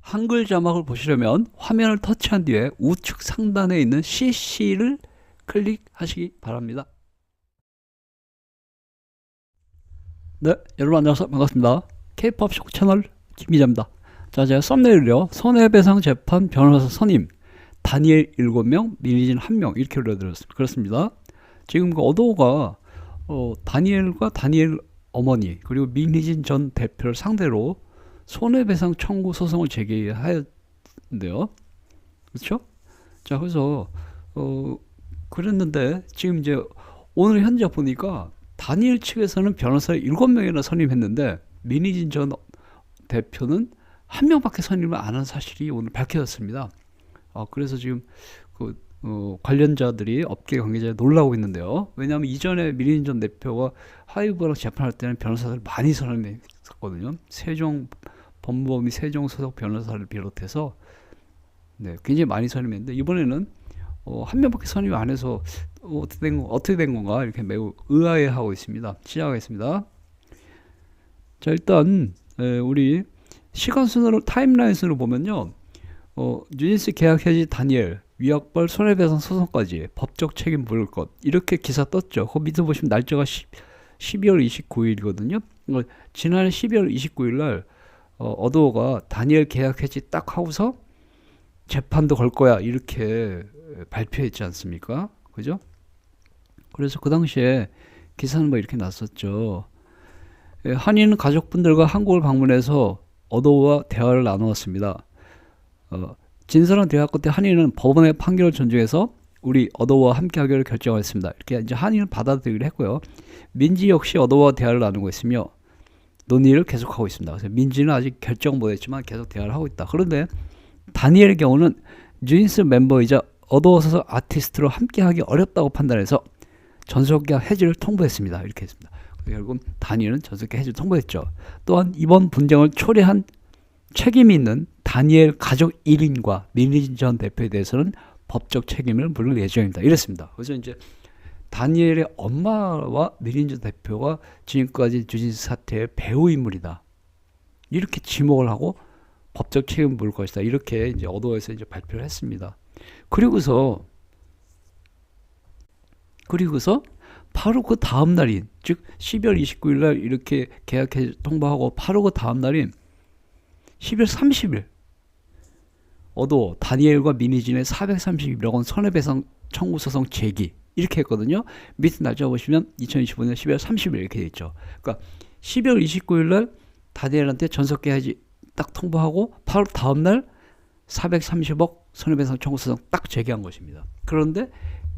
한글 자막을 보시려면 화면을 터치한 뒤에 우측 상단에 있는 CC를 클릭하시기 바랍니다. 네, 여러분 안녕하세요. 반갑습니다. K-POP 쇼 채널 김기자입니다. 자, 제가 썸네일을요, 손해배상 재판 변호사 선임 다니엘 7명, 민희진 1명 이렇게 올려드렸습니다. 그렇습니다. 지금 그 어도가 다니엘과 다니엘 어머니 그리고 민희진 전 대표를 상대로 손해배상 청구 소송을 제기하였는데요. 그렇죠? 자, 그래서 그랬는데 지금 이제 오늘 현재 보니까 다니엘 측에서는 변호사를 7명이나 선임했는데 민희진 전 대표는 1명밖에 선임을 안 한 사실이 오늘 밝혀졌습니다. 그래서 지금 관련자들이 업계 관계자들이 놀라고 있는데요. 왜냐하면 이전에 민희진 전 대표가 하이브랑 재판할 때는 변호사들 많이 선임했었거든요. 법무법인 세종 소속 변호사를 비롯해서 굉장히 많이 선임했는데 이번에는 1명밖에 선임 안 해서 어떻게 된 건가 이렇게 매우 의아해하고 있습니다. 시작하겠습니다. 자, 일단 우리 시간 순으로 타임라인 순으로 보면요, 뉴진스 계약 해지 다니엘 위약벌 손해배상 소송까지 법적 책임 물을 것 이렇게 기사 떴죠. 그 밑에 보시면 날짜가 12월 29일이거든요. 지난해 12월 29일 날 어도어가 다니엘 계약 해지 딱 하고서 재판도 걸 거야 이렇게 발표했지 않습니까? 그죠? 그래서 그 당시에 기사는 뭐 이렇게 났었죠. 한인 가족분들과 한국을 방문해서 어도어와 대화를 나누었습니다. 진솔한 대화 끝에 한인은 법원의 판결을 존중해서 우리 어도어와 함께하기로 결정했습니다. 이렇게 이제 한인은 받아들이기로 했고요. 민지 역시 어도어와 대화를 나누고 있으며 논의를 계속하고 있습니다. 그래서 민지는 아직 결정 못했지만 계속 대화를 하고 있다. 그런데 다니엘의 경우는 뉴진스 멤버이자 어도어 소속 아티스트로 함께하기 어렵다고 판단해서 전속계약 해지를 통보했습니다. 이렇게 했습니다. 결국 다니엘은 전속계약 해지를 통보했죠. 또한 이번 분쟁을 초래한 책임이 있는 다니엘 가족 1인과 민희진 전 대표에 대해서는 법적 책임을 물을 예정입니다. 이랬습니다. 그래서 이제 다니엘의 엄마와 민희진 전 대표가 지금까지 뉴진스 사태의 배후 인물이다. 이렇게 지목을 하고 법적 책임을 물을 것이다. 이렇게 이제 어도어에서 이제 발표를 했습니다. 그리고서 바로 그 다음 날인, 즉 12월 29일 날 이렇게 계약해 통보하고 바로 그 다음 날인 12월 30일 어도어 다니엘과 민희진의 431억 원 손해배상 청구 소송 제기 이렇게 했거든요. 밑에 날짜 보시면 2025년 12월 30일 이렇게 돼 있죠. 그러니까 12월 29일 날 다니엘한테 전속계약이 딱 통보하고 바로 다음 날 430억 손해배상 청구 소송 딱 제기한 것입니다. 그런데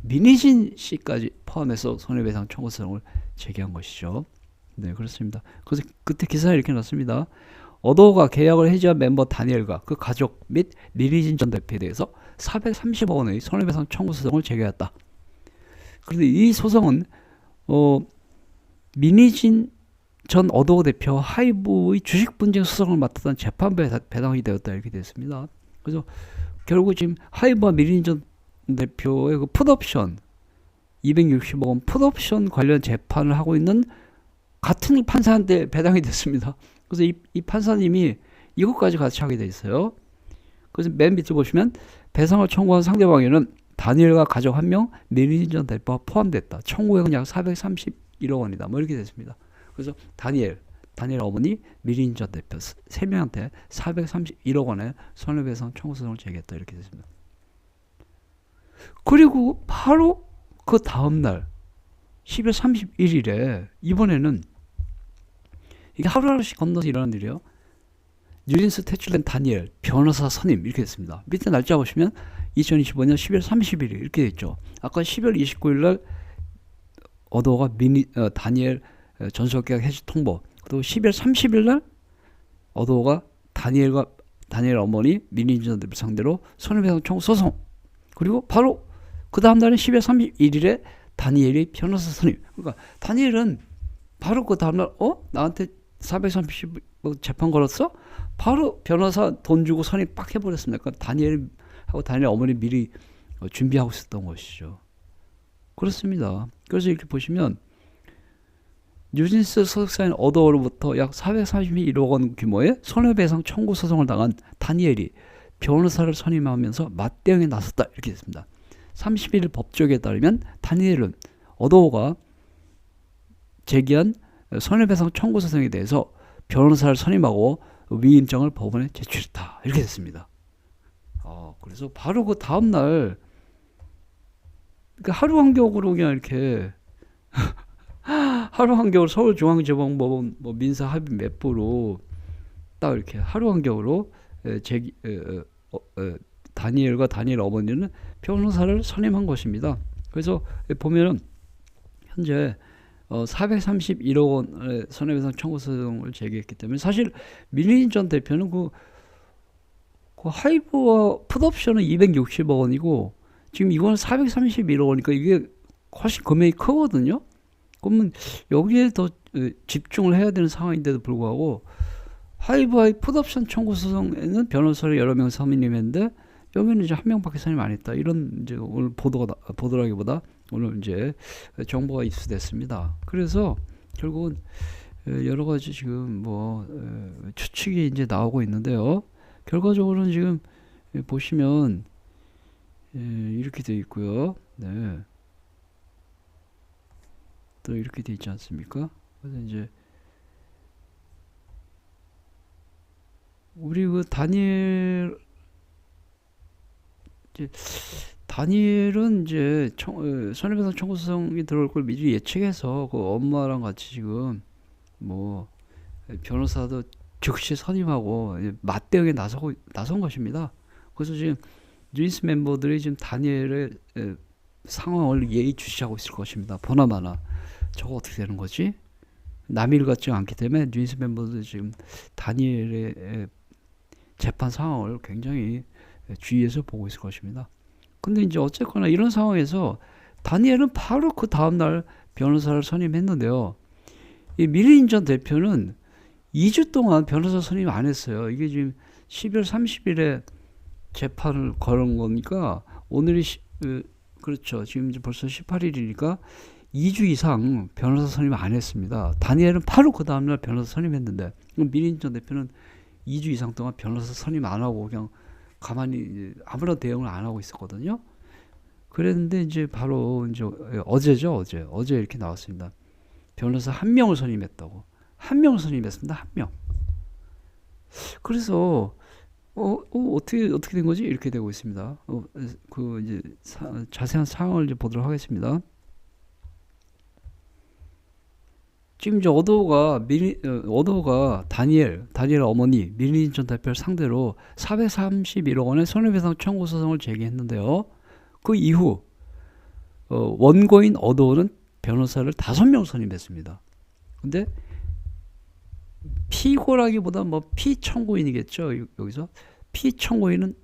민희진 씨까지 포함해서 손해배상 청구 소송을 제기한 것이죠. 네, 그렇습니다. 그래서 그때 기사에 이렇게 났습니다. 어도어가 계약을 해지한 멤버 다니엘과 그 가족 및 민희진 전 대표에 대해서 430억 원의 손해배상 청구 소송을 제기했다. 그런데 이 소송은 민희진 전 어도어 대표 하이브의 주식 분쟁 소송을 맡았던 재판부에 배당이 되었다 이렇게 됐습니다. 그래서 결국 지금 하이브와 민희진 전 대표의 그 풋옵션 260억 원 풋옵션 관련 재판을 하고 있는 같은 판사한테 배당이 됐습니다. 그래서 이 판사님이 이것까지 같이 하게 돼 있어요. 그래서 맨 밑에 보시면 배상을 청구한 상대방에는 다니엘과 가족 1명, 민희진 전 대표가 포함됐다. 청구액은 약 431억 원이다. 뭐 이렇게 됐습니다. 그래서 다니엘 어머니, 민희진 전 대표 3명한테 431억 원의 손해배상 청구 소송을 제기했다. 이렇게 됐습니다. 그리고 바로 그 다음날 12월 31일에 이번에는 이게 하루하루씩 건너서 일어난 일이에요. 뉴진스 퇴출된 다니엘 변호사 선임 이렇게 됐습니다. 밑에 날짜 보시면 2025년 12월 30일 이렇게 됐죠. 아까 12월 29일 날 어도어가 다니엘 전속계약 해지 통보, 그리고 12월 30일 날 어도어가 다니엘 어머니 민희진 전 대표 상대로 손해배상 청구 소송, 그리고 바로 그 다음 날은 12월 31일에 다니엘이 변호사 선임. 그러니까 다니엘은 바로 그 다음 날 나한테 430 재판 걸었어? 바로 변호사 돈 주고 선임 빡 해버렸습니다. 그러니까 다니엘하고 다니엘 어머니 미리 준비하고 있었던 것이죠. 그렇습니다. 그래서 이렇게 보시면 뉴진스 소속사인 어도어로부터 약 431억 원 규모의 손해배상 청구 소송을 당한 다니엘이 변호사를 선임하면서 맞대응에 나섰다 이렇게 됐습니다. 31일 법조계에 따르면 다니엘은 어도어가 제기한 손해배상 청구 소송에 대해서 변호사를 선임하고 위임장을 법원에 제출했다 이렇게 됐습니다. 그래서 바로 그 다음날 그러니까 하루 한격으로 그냥 이렇게 하루 한격으로 서울중앙지방법원 뭐 민사 합의 몇 부로 딱 이렇게 하루 한격으로 다니엘과 다니엘 어머니는 변호사를 선임한 것입니다. 그래서 보면은 현재 431억 원의 손해배상 청구 소송을 제기했기 때문에 사실 밀린 전 대표는 그 하이브와 풋옵션은 260억 원이고 지금 이거는 431억 원이니까 이게 훨씬 금액이 크거든요. 그러면 여기에 더 집중을 해야 되는 상황인데도 불구하고 하이브와의 풋옵션 청구 소송에는 변호사를 여러 명 선임했는데 여기는 이제 한 명밖에 선임 안 했다. 이런 이제 오늘 보도라기보다 오늘 이제 정보가 입수됐습니다. 그래서 결국은 여러 가지 지금 뭐 추측이 이제 나오고 있는데요. 결과적으로는 지금 보시면 이렇게 되어 있고요. 네. 또 이렇게 되어 있지 않습니까? 그래서 이제 우리 그 다니엘은 이제 손해배상 청구 소송이 들어올 걸 미리 예측해서 그 엄마랑 같이 지금 뭐 변호사도 즉시 선임하고 맞대응에 나선 것입니다. 그래서 지금 뉴이스 멤버들이 지금 다니엘의 상황을 예의주시하고 있을 것입니다. 보나마나 저거 어떻게 되는 거지? 남일 같지 않기 때문에 뉴이스 멤버들이 지금 다니엘의 재판 상황을 굉장히 주의해서 보고 있을 것입니다. 근데 이제 어쨌거나 이런 상황에서 다니엘은 바로 그 다음날 변호사를 선임했는데요. 이 밀린 전 대표는 2주 동안 변호사 선임 안 했어요. 이게 지금 12월 30일에 재판을 걸은 거니까 오늘이 그렇죠. 지금 이제 벌써 18일이니까 2주 이상 변호사 선임 안 했습니다. 다니엘은 바로 그 다음날 변호사 선임했는데 밀린 전 대표는 2주 이상 동안 변호사 선임 안 하고 그냥 가만히 아무런 대응을 안 하고 있었거든요. 그랬는데 이제 바로 이제 어제죠. 어제 이렇게 나왔습니다. 변호사 한 명을 선임했다고. 한 명을 선임했습니다. 한 명. 그래서 어떻게 된 거지? 이렇게 되고 있습니다. 그 이제 자세한 상황을 이제 보도록 하겠습니다. 지금 이제 어도가 다니엘 어머니 밀린 전 대표를 상대로 431억 원의 손해배상 청구 소송을 제기했는데요. 그 이후 원고인 어도는 변호사를 5명 선임했습니다. 근데 피고라기보다 뭐 피청구인이겠죠. 여기서 피청구인은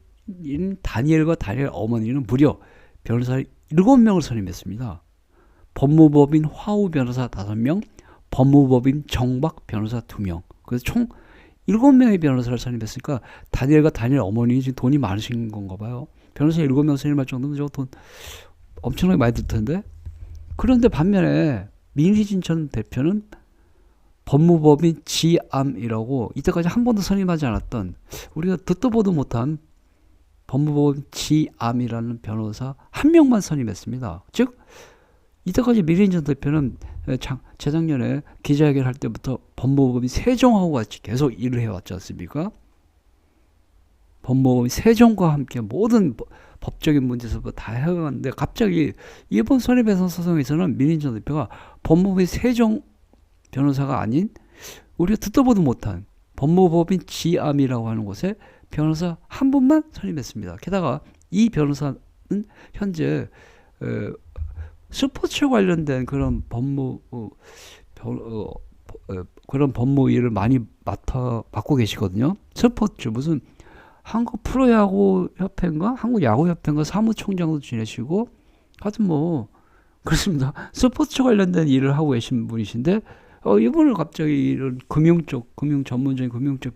다니엘과 다니엘 어머니는 무려 변호사 7명을 선임했습니다. 법무법인 화우 변호사 5명, 법무법인 정박 변호사 2명. 그래서 총 7명의 변호사를 선임했으니까 다니엘과 다니엘 어머니 지금 돈이 많으신 건가 봐요. 변호사 7명 선임할 정도면 저 돈 엄청나게 많이 들 텐데. 그런데 반면에 민희진 전 대표는 법무법인 지암이라고 이때까지 한 번도 선임하지 않았던 우리가 듣도 보도 못한 법무법인 지암이라는 변호사 한 명만 선임했습니다. 즉 이때까지 밀린 전 대표는 재작년에 기자회견 할 때부터 법무법인 세종하고 같이 계속 일을 해왔지 않습니까? 법무법인 세종과 함께 모든 법적인 문제에서부터 다 해왔는데 갑자기 이번 손해배상 소송에서는 밀린 전 대표가 법무법인 세종 변호사가 아닌 우리가 듣도 보도 못한 법무법인 지암이라고 하는 곳에 변호사 한 분만 선임했습니다. 게다가 이 변호사는 현재 스포츠 관련된 그런 그런 법무 일을 많이 맡고 계시거든요. 스포츠 무슨 한국 프로야구 협회인가 한국 야구 협회인가 사무총장도 지내시고 하여튼 뭐 그렇습니다. 스포츠 관련된 일을 하고 계신 분이신데 이분을 갑자기 이런 전문적인 금융적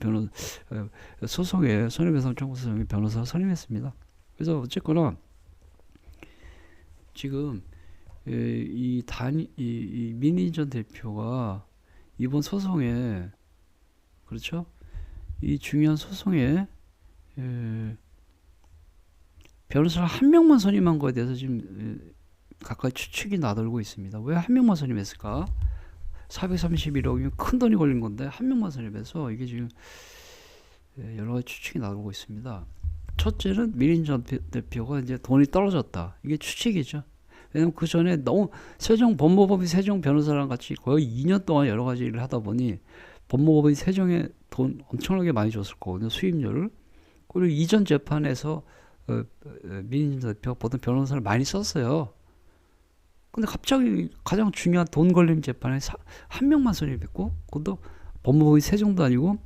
소송에 손해배상 청구 소송에 변호사 선임했습니다. 그래서 어쨌거나 지금 이 민희 전 대표가 이번 소송에, 그렇죠? 이 중요한 소송에 변호사를 한 명만 선임한 거에 대해서 지금 가까이 추측이 나돌고 있습니다. 왜 한 명만 선임했을까? 431억이면 큰 돈이 걸린 건데 한 명만 선임해서 이게 지금 여러 가지 추측이 나오고 있습니다. 첫째는 민희 전 대표가 이제 돈이 떨어졌다. 이게 추측이죠. 왜냐면 그 전에 너무 법무법인 세종 변호사랑 같이 거의 2년 동안 여러 가지 일을 하다 보니 법무법인 세종에 돈 엄청나게 많이 줬을 거거든요. 수임료를. 그리고 이전 재판에서 민희 전 대표가 보던 변호사를 많이 썼어요. 근데 갑자기 가장 중요한 돈 걸림 재판에 한 명만 선임했고, 그것도 법무법인 세종도 아니고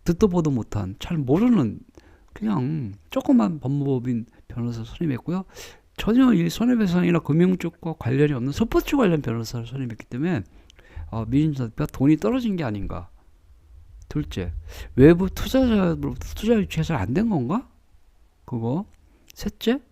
듣도 보도 못한 잘 모르는 그냥 조그만 법무법인 변호사 선임했고요. 전혀 이 손해배상이나 금융 쪽과 관련이 없는 스포츠 관련 변호사를 선임했기 때문에 민희 전 대표가 돈이 떨어진 게 아닌가. 둘째, 외부 투자자로부터 투자 유치가 잘 안 된 건가? 그거. 셋째,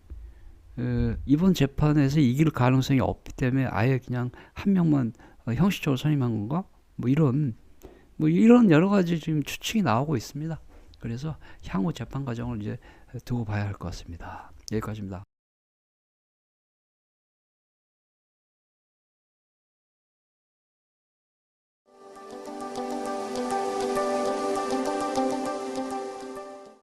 이번 재판에서 이길 가능성이 없기 때문에 아예 그냥 한 명만 형식적으로 선임한 건가? 뭐 이런 여러 가지 지금 추측이 나오고 있습니다. 그래서 향후 재판 과정을 이제 두고 봐야 할 것 같습니다. 여기까지입니다.